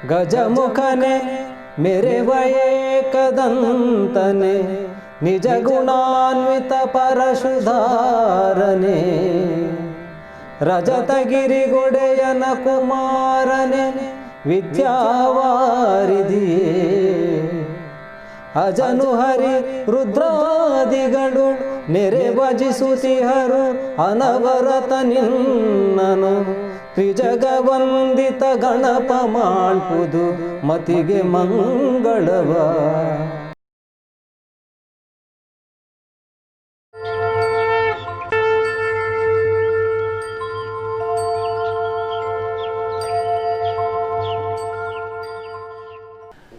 ಗಜಮುಖನೆ ಮೆರೆವಯೇಕದಂತನೆ ನಿಜ ಗುಣಾನ್ವಿತ ಪರಶುಧಾರನೆ ರಜತಗಿರಿಗೊಡೆಯನ ಕುಮಾರನೆ ವಿದ್ಯಾವಾರಿಧಿಯೇ ಅಜನು ಹರಿ ರುದ್ರಾದಿಗಳು ನೆರೆ ಭಜಿಸುತ್ತಿಹರು ಅನವರತ ನಿನ್ನನು ತ್ರಿಜಗವಂದಿತ ಗಣಪ ಮಾಡ್ಪುದು ಮತಿಗೆ ಮಂಗಳವ.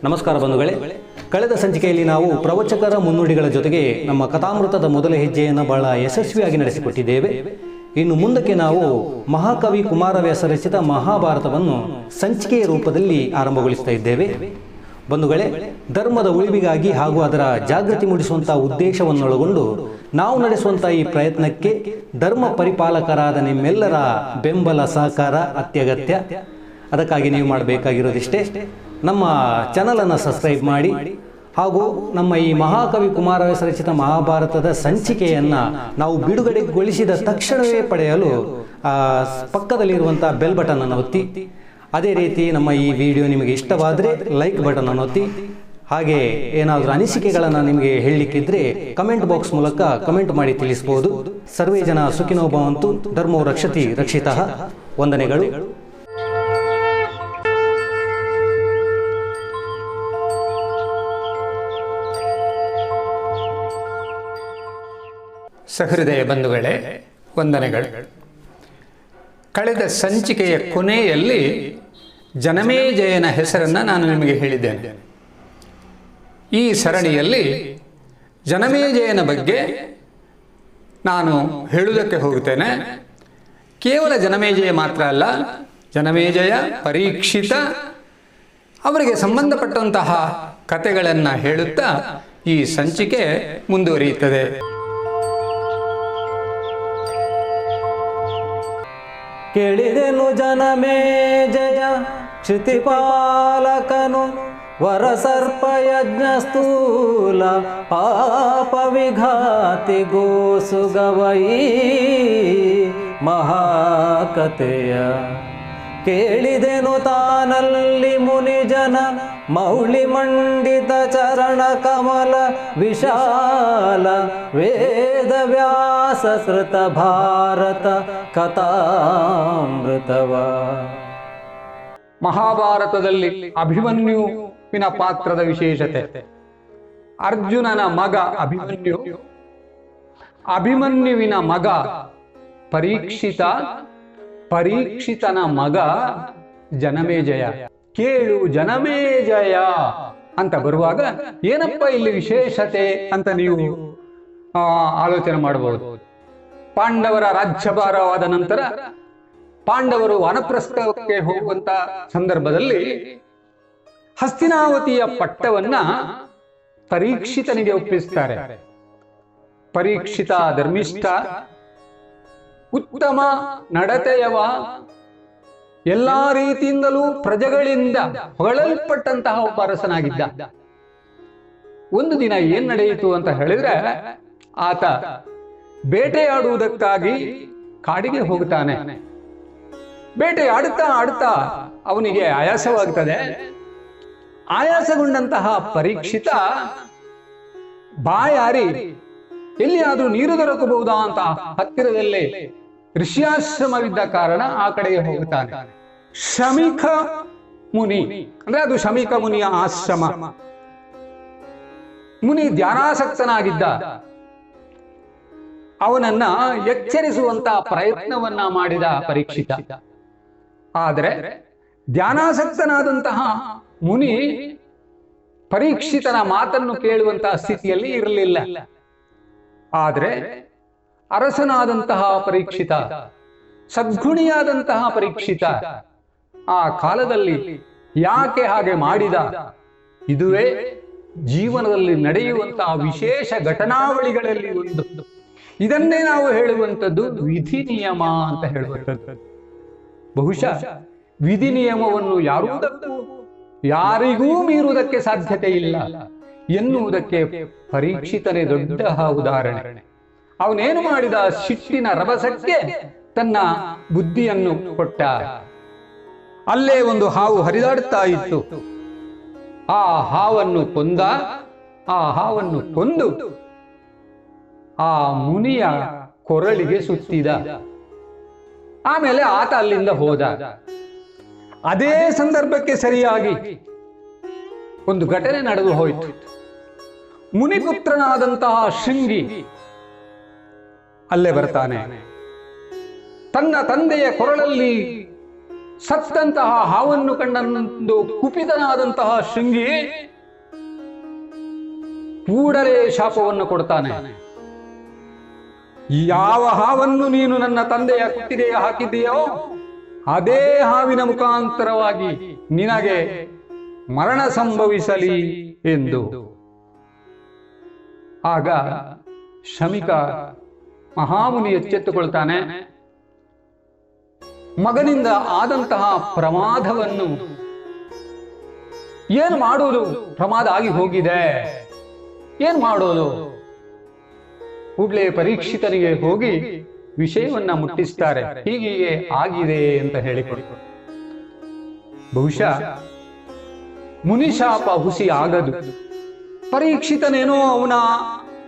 ನಮಸ್ಕಾರ ಬಂಧುಗಳೇ, ಕಳೆದ ಸಂಚಿಕೆಯಲ್ಲಿ ನಾವು ಪ್ರವಚಕರ ಮುನ್ನುಡಿಗಳ ಜೊತೆಗೆ ನಮ್ಮ ಕಥಾಮೃತದ ಮೊದಲ ಹೆಜ್ಜೆಯನ್ನು ಬಹಳ ಯಶಸ್ವಿಯಾಗಿ ನಡೆಸಿಕೊಟ್ಟಿದ್ದೇವೆ. ಇನ್ನು ಮುಂದಕ್ಕೆ ನಾವು ಮಹಾಕವಿ ಕುಮಾರವ್ಯಾಸ ರಚಿತ ಮಹಾಭಾರತವನ್ನು ಸಂಚಿಕೆಯ ರೂಪದಲ್ಲಿ ಆರಂಭಗೊಳಿಸ್ತಾ ಇದ್ದೇವೆ. ಬಂಧುಗಳೇ, ಧರ್ಮದ ಉಳಿವಿಗಾಗಿ ಹಾಗೂ ಅದರ ಜಾಗೃತಿ ಮೂಡಿಸುವಂಥ ಉದ್ದೇಶವನ್ನೊಳಗೊಂಡು ನಾವು ನಡೆಸುವಂಥ ಈ ಪ್ರಯತ್ನಕ್ಕೆ ಧರ್ಮ ಪರಿಪಾಲಕರಾದ ನಿಮ್ಮೆಲ್ಲರ ಬೆಂಬಲ ಸಹಕಾರ ಅತ್ಯಗತ್ಯ. ಅದಕ್ಕಾಗಿ ನೀವು ಮಾಡಬೇಕಾಗಿರೋದಿಷ್ಟೇ, ನಮ್ಮ ಚಾನಲನ್ನು ಸಬ್ಸ್ಕ್ರೈಬ್ ಮಾಡಿ ಹಾಗೂ ನಮ್ಮ ಈ ಮಹಾಕವಿ ಕುಮಾರವ್ಯಾಸ ರಚಿತ ಮಹಾಭಾರತದ ಸಂಚಿಕೆಯನ್ನು ನಾವು ಬಿಡುಗಡೆಗೊಳಿಸಿದ ತಕ್ಷಣವೇ ಪಡೆಯಲು ಪಕ್ಕದಲ್ಲಿರುವಂಥ ಬೆಲ್ ಬಟನನ್ನು ಒತ್ತಿ, ಅದೇ ರೀತಿ ನಮ್ಮ ಈ ವಿಡಿಯೋ ನಿಮಗೆ ಇಷ್ಟವಾದರೆ ಲೈಕ್ ಬಟನನ್ನು ಒತ್ತಿ, ಹಾಗೆ ಏನಾದರೂ ಅನಿಸಿಕೆಗಳನ್ನು ನಿಮಗೆ ಹೇಳಲಿಕ್ಕಿದ್ರೆ ಕಮೆಂಟ್ ಬಾಕ್ಸ್ ಮೂಲಕ ಕಮೆಂಟ್ ಮಾಡಿ ತಿಳಿಸ್ಬೋದು. ಸರ್ವೇ ಜನ ಸುಖಿನೋ ಭವಂತು, ಧರ್ಮೋ ರಕ್ಷತಿ ರಕ್ಷಿತಃ. ವಂದನೆಗಳು. ಸಹೃದಯ ಬಂಧುಗಳೇ, ವಂದನೆಗಳು. ಕಳೆದ ಸಂಚಿಕೆಯ ಕೊನೆಯಲ್ಲಿ ಜನಮೇಜಯನ ಹೆಸರನ್ನು ನಾನು ನಿಮಗೆ ಹೇಳಿದ್ದೇನೆ. ಈ ಸರಣಿಯಲ್ಲಿ ಜನಮೇಜಯನ ಬಗ್ಗೆ ನಾನು ಹೇಳುವುದಕ್ಕೆ ಹೋಗುತ್ತೇನೆ. ಕೇವಲ ಜನಮೇಜಯ ಮಾತ್ರ ಅಲ್ಲ, ಜನಮೇಜಯ, ಪರೀಕ್ಷಿತ, ಅವರಿಗೆ ಸಂಬಂಧಪಟ್ಟಂತಹ ಕಥೆಗಳನ್ನು ಹೇಳುತ್ತಾ ಈ ಸಂಚಿಕೆ ಮುಂದುವರಿಯುತ್ತದೆ. ಕೇಳಿದೆನು ಜನಮೇಜಯ ಕ್ಷಿತಿಪಾಲಕನು ವರಸರ್ಪಯಜ್ಞ ಸ್ಥೂಲ ಪಾಪ ವಿಘಾತಿ ಗೋಸುಗವೈ ಮಹಾಕಥೆಯ. ಕೇಳಿದೆನು ತಾನಲ್ಲಿ ಮುನಿಜನ ಮೌಳಿ ಮಂಡಿತ ಚರಣ ಕಮಲ ವಿಶಾಲ ವೇದ ವ್ಯಾಸ ಕೃತ ಭಾರತ ಕಥಾಮೃತವ. ಮಹಾಭಾರತದಲ್ಲಿ ಅಭಿಮನ್ಯುವಿನ ಪಾತ್ರದ ವಿಶೇಷತೆ. ಅರ್ಜುನನ ಮಗ ಅಭಿಮನ್ಯು, ಅಭಿಮನ್ಯುವಿನ ಮಗ ಪರೀಕ್ಷಿತ, ಪರೀಕ್ಷಿತನ ಮಗ ಜನಮೇಜಯ. ಕೇಳು ಜನಮೇಜಯ ಅಂತ ಬರುವಾಗ ಏನಪ್ಪ ಇಲ್ಲಿ ವಿಶೇಷತೆ ಅಂತ ನೀವು ಆಲೋಚನೆ ಮಾಡಬಹುದು. ಪಾಂಡವರ ರಾಜ್ಯಭಾರವಾದ ನಂತರ ಪಾಂಡವರು ವಾನಪ್ರಸ್ಥಕ್ಕೆ ಹೋಗುವಂತ ಸಂದರ್ಭದಲ್ಲಿ ಹಸ್ತಿನಾವತಿಯ ಪಟ್ಟವನ್ನ ಪರೀಕ್ಷಿತನಿಗೆ ಒಪ್ಪಿಸ್ತಾರೆ. ಪರೀಕ್ಷಿತ ಧರ್ಮಿಷ್ಠ, ಉತ್ತಮ ನಡತೆಯವ, ಎಲ್ಲಾ ರೀತಿಯಿಂದಲೂ ಪ್ರಜೆಗಳಿಂದ ಹೊಗಳಲ್ಪಟ್ಟಂತಹ ಒಬ್ಬ ಅರಸನಾಗಿದ್ದ. ಒಂದು ದಿನ ಏನ್ ನಡೆಯಿತು ಅಂತ ಹೇಳಿದ್ರೆ, ಆತ ಬೇಟೆಯಾಡುವುದಕ್ಕಾಗಿ ಕಾಡಿಗೆ ಹೋಗುತ್ತಾನೆ. ಬೇಟೆಯಾಡುತ್ತಾ ಆಡುತ್ತಾ ಅವನಿಗೆ ಆಯಾಸವಾಗುತ್ತದೆ. ಆಯಾಸಗೊಂಡಂತಹ ಪರೀಕ್ಷಿತ ಬಾಯಾರಿ ಎಲ್ಲಿಯಾದ್ರೂ ನೀರು ದೊರಕಬಹುದಾ ಅಂತ ಹತ್ತಿರದಲ್ಲೇ ಋಷ್ಯಾಶ್ರಮವಿದ್ದ ಕಾರಣ ಆ ಕಡೆಗೆ ಹೋಗುತ್ತಾನೆ. ಶಮೀಕ ಮುನಿ ಅಂದ್ರೆ ಅದು ಶಮೀಕ ಮುನಿಯ ಆಶ್ರಮ. ಮುನಿ ಧ್ಯಾನಾಸಕ್ತನಾಗಿದ್ದ. ಅವನನ್ನ ಎಚ್ಚರಿಸುವಂತಹ ಪ್ರಯತ್ನವನ್ನ ಮಾಡಿದ ಪರೀಕ್ಷಿತ. ಆದರೆ ಧ್ಯಾನಾಸಕ್ತನಾದಂತಹ ಮುನಿ ಪರೀಕ್ಷಿತನ ಮಾತನ್ನು ಕೇಳುವಂತಹ ಸ್ಥಿತಿಯಲ್ಲಿ ಇರಲಿಲ್ಲ. ಆದರೆ ಅರಸನಾದಂತಹ ಪರೀಕ್ಷಿತ, ಸದ್ಗುಣಿಯಾದಂತಹ ಪರೀಕ್ಷಿತ ಆ ಕಾಲದಲ್ಲಿ ಯಾಕೆ ಹಾಗೆ ಮಾಡಿದ? ಇದುವೇ ಜೀವನದಲ್ಲಿ ನಡೆಯುವಂತಹ ವಿಶೇಷ ಘಟನಾವಳಿಗಳಲ್ಲಿ ಒಂದು. ಇದನ್ನೇ ನಾವು ಹೇಳುವಂಥದ್ದು ವಿಧಿ ನಿಯಮ ಅಂತ ಹೇಳುವಂಥದ್ದು. ಬಹುಶಃ ವಿಧಿ ನಿಯಮವನ್ನು ಯಾರೂದಕ್ಕೂ ಯಾರಿಗೂ ಮೀರುವುದಕ್ಕೆ ಸಾಧ್ಯತೆ ಇಲ್ಲ ಎನ್ನುವುದಕ್ಕೆ ಪರೀಕ್ಷಿತನೇ ದೊಡ್ಡ ಉದಾಹರಣೆ. ಅವನೇನು ಮಾಡಿದ? ಸಿಟ್ಟಿನ ರಭಸಕ್ಕೆ ತನ್ನ ಬುದ್ಧಿಯನ್ನು ಕೊಟ್ಟ. ಅಲ್ಲೇ ಒಂದು ಹಾವು ಹರಿದಾಡುತ್ತಾ ಇತ್ತು. ಆ ಹಾವನ್ನು ಕೊಂದ. ಆ ಹಾವನ್ನು ಕೊಂದು ಆ ಮುನಿಯ ಕೊರಳಿಗೆ ಸುತ್ತಿದ. ಆಮೇಲೆ ಆತ ಅಲ್ಲಿಂದ ಹೋದ. ಅದೇ ಸಂದರ್ಭಕ್ಕೆ ಸರಿಯಾಗಿ ಒಂದು ಘಟನೆ ನಡೆದು ಹೋಯಿತು. ಮುನಿಪುತ್ರನಾದಂತಹ ಶೃಂಗಿ ಅಲ್ಲೇ ಬರ್ತಾನೆ. ತನ್ನ ತಂದೆಯ ಕೊರಳಲ್ಲಿ ಸತ್ತಂತಹ ಹಾವನ್ನು ಕಂಡು ಕುಪಿತನಾದಂತಹ ಶೃಂಗಿ ಕೂಡಲೇ ಶಾಪವನ್ನು ಕೊಡ್ತಾನೆ. ಯಾವ ಹಾವನ್ನು ನೀನು ನನ್ನ ತಂದೆಯ ಕುತ್ತಿಗೆಗೆ ಹಾಕಿದ್ದೀಯೋ ಅದೇ ಹಾವಿನ ಮುಖಾಂತರವಾಗಿ ನಿನಗೆ ಮರಣ ಸಂಭವಿಸಲಿ ಎಂದು. ಆಗ ಶಮಿಕ ಮಹಾಮುನಿ ಎಚ್ಚೆತ್ತುಕೊಳ್ತಾನೆ. ಮಗನಿಂದ ಆದಂತಹ ಪ್ರಮಾದವನ್ನು ಏನು ಮಾಡೋದು? ಪ್ರಮಾದ ಆಗಿ ಹೋಗಿದೆ, ಏನ್ ಮಾಡೋದು? ಕೂಡಲೇ ಪರೀಕ್ಷಿತನಿಗೆ ಹೋಗಿ ವಿಷಯವನ್ನ ಮುಟ್ಟಿಸ್ತಾರೆ. ಹೀಗೆ ಆಗಿದೆ ಅಂತ ಹೇಳಿಕೊಟ್ಟು. ಬಹುಶಃ ಮುನಿಶಾಪ ಹುಸಿ ಆಗದು. ಪರೀಕ್ಷಿತನೇನೋ ಅವನ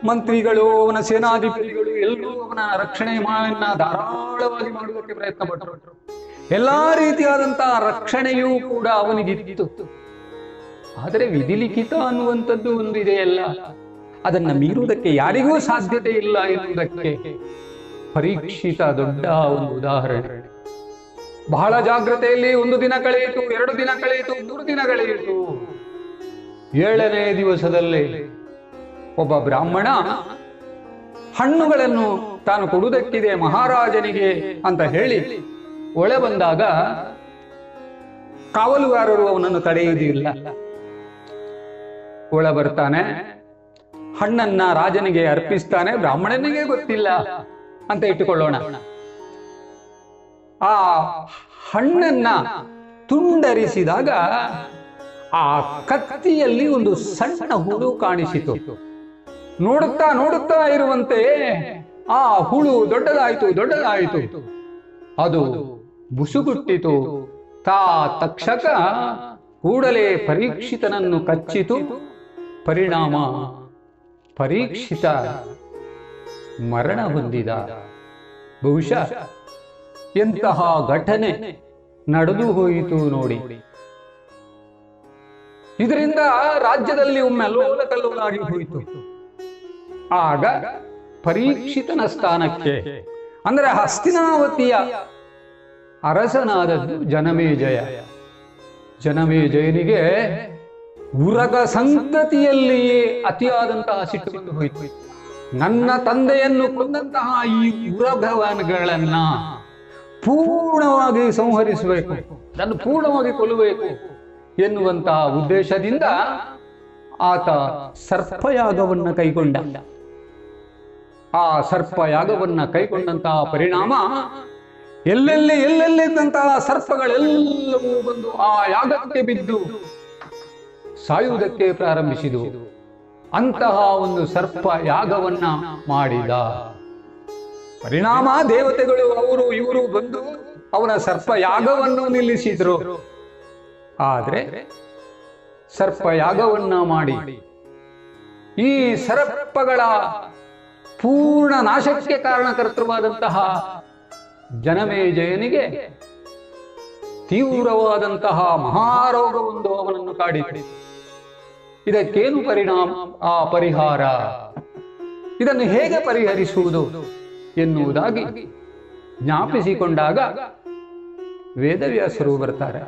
ಮಂತ್ರಿಗಳು, ಅವನ ಸೇನಾಧಿಪತಿಗಳು ಎಲ್ಲರೂ ಅವನ ರಕ್ಷಣೆ ಧಾರಾಳವಾಗಿ ಮಾಡುವುದಕ್ಕೆ ಪ್ರಯತ್ನ ಪಟ್ಟರು. ಎಲ್ಲಾ ರೀತಿಯಾದಂತಹ ರಕ್ಷಣೆಯೂ ಕೂಡ ಅವನಿಗಿತ್ತು. ಆದರೆ ವಿಧಿಲಿಖಿತ ಅನ್ನುವಂಥದ್ದು ಒಂದು ಇದೆಯಲ್ಲ, ಅದನ್ನ ಮೀರುವುದಕ್ಕೆ ಯಾರಿಗೂ ಸಾಧ್ಯತೆ ಇಲ್ಲ ಎನ್ನುವುದಕ್ಕೆ ಪರೀಕ್ಷಿತ ದೊಡ್ಡ ಒಂದು ಉದಾಹರಣೆ. ಬಹಳ ಜಾಗ್ರತೆಯಲ್ಲಿ 1 ದಿನ ಕಳೆಯಿತು, 2 ದಿನ ಕಳೆಯಿತು, 3 ದಿನ ಕಳೆಯಿತು. 7ನೇ ದಿವಸದಲ್ಲಿ ಒಬ್ಬ ಬ್ರಾಹ್ಮಣ ಹಣ್ಣುಗಳನ್ನು ತಾನು ಕೊಡುವುದಕ್ಕಿದೆ ಮಹಾರಾಜನಿಗೆ ಅಂತ ಹೇಳಿ ಒಳ ಬಂದಾಗ ಕಾವಲುಗಾರರು ಅವನನ್ನು ತಡೆಯುವುದಿಲ್ಲ. ಒಳ ಬರ್ತಾನೆ, ಹಣ್ಣನ್ನ ರಾಜನಿಗೆ ಅರ್ಪಿಸ್ತಾನೆ. ಬ್ರಾಹ್ಮಣನಿಗೆ ಗೊತ್ತಿಲ್ಲ ಅಂತ ಇಟ್ಟುಕೊಳ್ಳೋಣ. ಆ ಹಣ್ಣನ್ನ ತುಂಡರಿಸಿದಾಗ ಆ ಕತ್ತಿಯಲ್ಲಿ ಒಂದು ಸಣ್ಣ ಹುಳು ಕಾಣಿಸಿತು. ನೋಡುತ್ತಾ ನೋಡುತ್ತಾ ಇರುವಂತೆ ಆ ಹುಳು ದೊಡ್ಡದಾಯಿತು. ಅದು ಬುಸುಗುಟ್ಟಿತು. ತಕ್ಷಕ ಕೂಡಲೇ ಪರೀಕ್ಷಿತನನ್ನು ಕಚ್ಚಿತು. ಪರಿಣಾಮ ಪರೀಕ್ಷಿತ ಮರಣ ಹೊಂದಿದ. ಬಹುಶಃ ಎಂತಹ ಘಟನೆ ನಡೆದು ಹೋಯಿತು ನೋಡಿ. ಇದರಿಂದ ರಾಜ್ಯದಲ್ಲಿ ಒಮ್ಮೆ ಅಲ್ಲೋಲ ಕಲ್ಲೋಲಾಗಿ ಹೋಯಿತು. ಆಗ ಪರೀಕ್ಷಿತನ ಸ್ಥಾನಕ್ಕೆ, ಅಂದ್ರೆ ಹಸ್ತಿನಾವತಿಯ ಅರಸನಾದದ್ದು ಜನಮೇಜಯ. ಜನಮೇಜಯನಿಗೆ ಉರಗ ಸಂತತಿಯಲ್ಲಿಯೇ ಅತಿಯಾದಂತಹ ಸಿಟ್ಟು ಬಂದು ಹೋಯಿತು. ನನ್ನ ತಂದೆಯನ್ನು ಕೊಂದಂತಹ ಈ ಉರಗವನ್ಗಳನ್ನ ಪೂರ್ಣವಾಗಿ ಸಂಹರಿಸಬೇಕು, ಅದನ್ನು ಪೂರ್ಣವಾಗಿ ಕೊಲ್ಲಬೇಕು ಎನ್ನುವಂತಹ ಉದ್ದೇಶದಿಂದ ಆತ ಸರ್ಪಯಾಗವನ್ನ ಕೈಗೊಂಡ. ಆ ಸರ್ಪಯಾಗವನ್ನ ಕೈಗೊಂಡಂತಹ ಪರಿಣಾಮ ಎಲ್ಲೆಲ್ಲಿದ್ದಂತಹ ಸರ್ಪಗಳೆಲ್ಲವೂ ಬಂದು ಆ ಯಾಗಕ್ಕೆ ಬಿದ್ದು ಸಾಯುವುದಕ್ಕೆ ಪ್ರಾರಂಭಿಸಿದವು. ಅಂತಹ ಒಂದು ಸರ್ಪ ಯಾಗವನ್ನ ಮಾಡಿದ. ಪರಿಣಾಮ ದೇವತೆಗಳು ಅವರು ಇವರು ಬಂದು ಅವನ ಸರ್ಪ ಯಾಗವನ್ನು ನಿಲ್ಲಿಸಿದ್ರು. ಆದ್ರೆ ಸರ್ಪ ಯಾಗವನ್ನ ಮಾಡಿ ಈ ಸರ್ಪಗಳ ಪೂರ್ಣ ನಾಶಕ್ಕೆ ಕಾರಣಕರ್ತವಾದಂತಹ ಜನಮೇಜಯನಿಗೆ ತೀವ್ರವಾದಂತಹ ಮಹಾರೋಗವೊಂದು ಅವನನ್ನು ಕಾಡಿತು. ಇದಕ್ಕೇನು ಪರಿಹಾರ, ಇದನ್ನು ಹೇಗೆ ಪರಿಹರಿಸುವುದು ಎನ್ನುವುದಾಗಿ ಜ್ಞಾಪಿಸಿಕೊಂಡಾಗ ವೇದವ್ಯಾಸರು ಬರ್ತಾರೆ.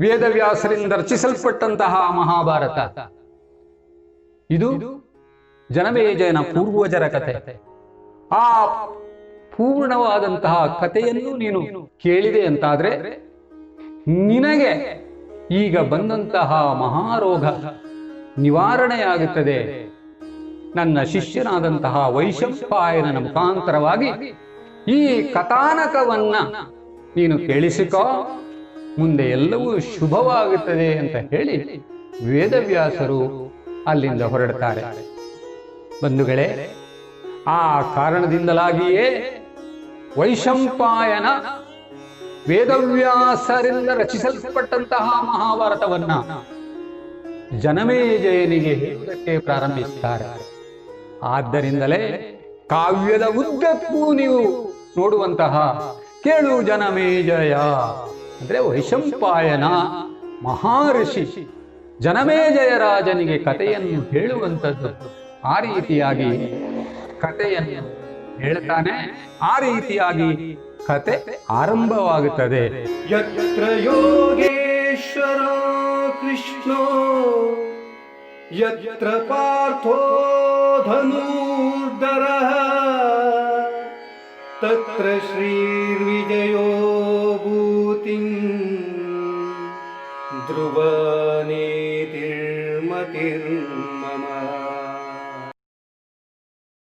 ವೇದವ್ಯಾಸರಿಂದ ರಚಿಸಲ್ಪಟ್ಟಂತಹ ಮಹಾಭಾರತ ಇದು ಜನಮೇಜಯನ ಪೂರ್ವಜರ ಕಥೆ. ಆ ಪೂರ್ಣವಾದಂತಹ ಕಥೆಯನ್ನು ನೀನು ಕೇಳಿದೆ ಅಂತಾದ್ರೆ ನಿನಗೆ ಈಗ ಬಂದಂತಹ ಮಹಾರೋಗ ನಿವಾರಣೆಯಾಗುತ್ತದೆ. ನನ್ನ ಶಿಷ್ಯನಾದಂತಹ ವೈಶಂಪಾಯನನ ಮುಖಾಂತರವಾಗಿ ಈ ಕಥಾನಕವನ್ನ ನೀನು ಕೇಳಿಸಿಕೋ. ಮುಂದೆ ಎಲ್ಲವೂ ಶುಭವಾಗುತ್ತದೆ ಅಂತ ಹೇಳಿ ವೇದವ್ಯಾಸರು ಅಲ್ಲಿಂದ ಹೊರಡ್ತಾರೆ. ಬಂಧುಗಳೇ, ಆ ಕಾರಣದಿಂದಲಾಗಿಯೇ ವೈಶಂಪಾಯನ ವೇದವ್ಯಾಸರಿಂದ ರಚಿಸಲ್ಪಟ್ಟಂತಹ ಮಹಾಭಾರತವನ್ನ ಜನಮೇಜಯನಿಗೆ ಹೇಳುವುದಕ್ಕೆ ಪ್ರಾರಂಭಿಸುತ್ತಾರೆ. ಆದ್ದರಿಂದಲೇ ಕಾವ್ಯದ ಉದ್ದಕ್ಕೂ ನೀವು ನೋಡುವಂತಹ ಕೇಳು ಜನಮೇಜಯ ಅಂದ್ರೆ ವೈಶಂಪಾಯನ ಮಹರ್ಷಿ ಜನಮೇಜಯ ರಾಜನಿಗೆ ಕಥೆಯನ್ನು ಹೇಳುವಂಥದ್ದು. ಆ ರೀತಿಯಾಗಿ ಕಥೆಯನ್ನು ಹೇಳ್ತಾನೆ. ಆ ರೀತಿಯಾಗಿ ಕತೆ ಆರಂಭವಾಗುತ್ತದೆ. ಯತ್ರ ಯೋಗೇಶ್ವರ ಕೃಷ್ಣೋ ಯತ್ರ ಪಾರ್ಥೋ ಧನುರ್ಧರಃ ತತ್ರ ಶ್ರೀರ್ವಿಜಯೋ ಭೂತಿಂ ಧ್ರುವ ನೀತಿರ್ಮತಿರ್ಮಮ.